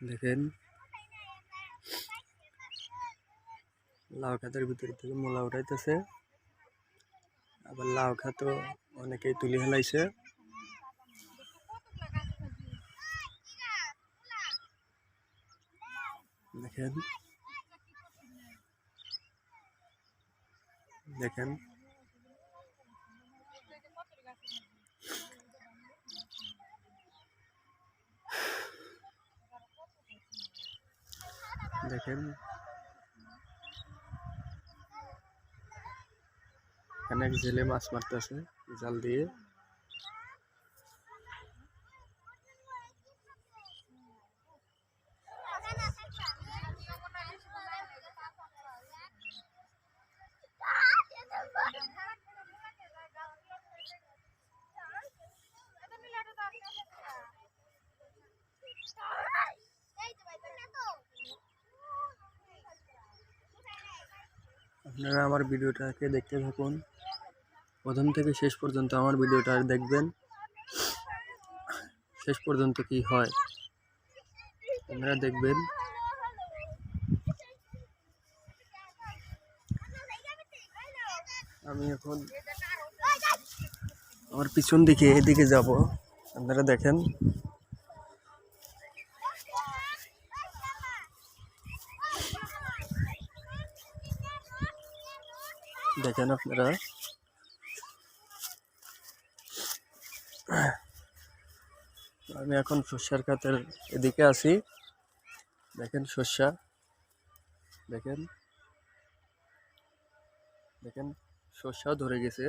দেখেন লাউ খাতের ভিতর থেকে মূলা উঠাইতেছে, আবার লাউ খাত অনেকেই তুলি হেলাইছে। দেখেন দেখেন দেখেন এখানে এক জেলে মাছ মারতেছে জাল দিয়ে। আপনারা আমার ভিডিওটাকে দেখতে থাকুন, প্রথম থেকে শেষ পর্যন্ত আমার ভিডিওটা দেখবেন, শেষ পর্যন্ত কি হয় আপনারা দেখবেন। আমি এখন আমার পিছন দিকে এদিকে যাব, আপনারা দেখেন। দেখেন আপনারা আমি এখন সর্ষার ক্ষেতের এদিকে আছি। দেখেন সর্ষা, দেখেন দেখেন সর্ষাও ধরে গেছে,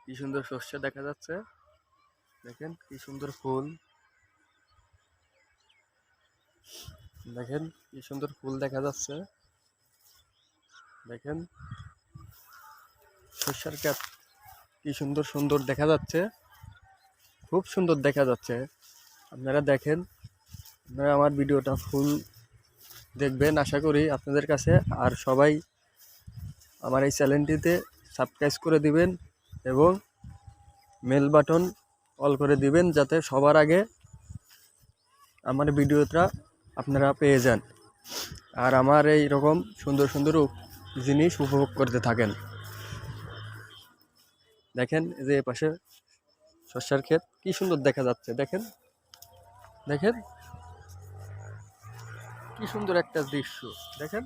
কি সুন্দর সর্ষা দেখা যাচ্ছে। দেখেন কি সুন্দর ফুল, দেখেন কি সুন্দর ফুল দেখা যাচ্ছে। দেখেন সর্ষার ক্ষেত কি সুন্দর সুন্দর দেখা যাচ্ছে, খুব সুন্দর দেখা যাচ্ছে। আপনারা দেখেন, আপনারা আমার ভিডিওটা ফুল দেখবেন আশা করি আপনাদের কাছে। আর সবাই আমার এই চ্যানেলটিতে সাবস্ক্রাইব করে দিবেন এবং বেল বাটন অল করে দিবেন, যাতে সবার আগে আমার ভিডিওটা আপনারা পেয়ে যান আর আমার এই রকম সুন্দর সুন্দর জিনিস উপভোগ করতে থাকেন। দেখেন যে পাশে সর্ষার ক্ষেত কি সুন্দর দেখা যাচ্ছে। দেখেন দেখেন কি সুন্দর একটা দৃশ্য। দেখেন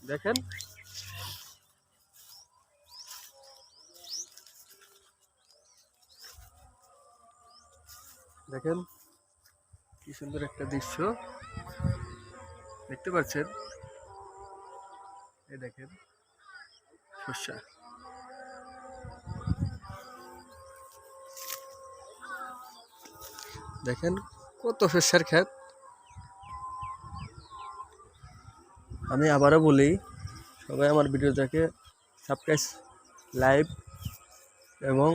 দেখেন দেখেন কি সুন্দর একটা দৃশ্য দেখতে পাচ্ছেন। এই দেখেন সর্ষা, দেখেন কত সর্ষার ক্ষেত। আমি আবারও বলি, সবাই আমার ভিডিওটাকে সাবস্ক্রাইব, লাইক এবং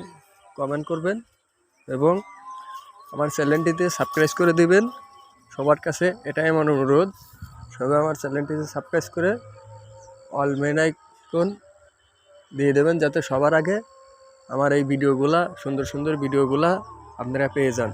কমেন্ট করবেন এবং আমার চ্যানেলটিতে সাবস্ক্রাইব করে দিবেন। সবার কাছে এটাই আমার অনুরোধ, সবাই আমার চ্যানেলটিতে সাবস্ক্রাইব করে অল বেল আইকন দিয়ে দেবেন, যাতে সবার আগে আমার এই ভিডিওগুলা, সুন্দর সুন্দর ভিডিওগুলা আপনারা পেয়ে যান।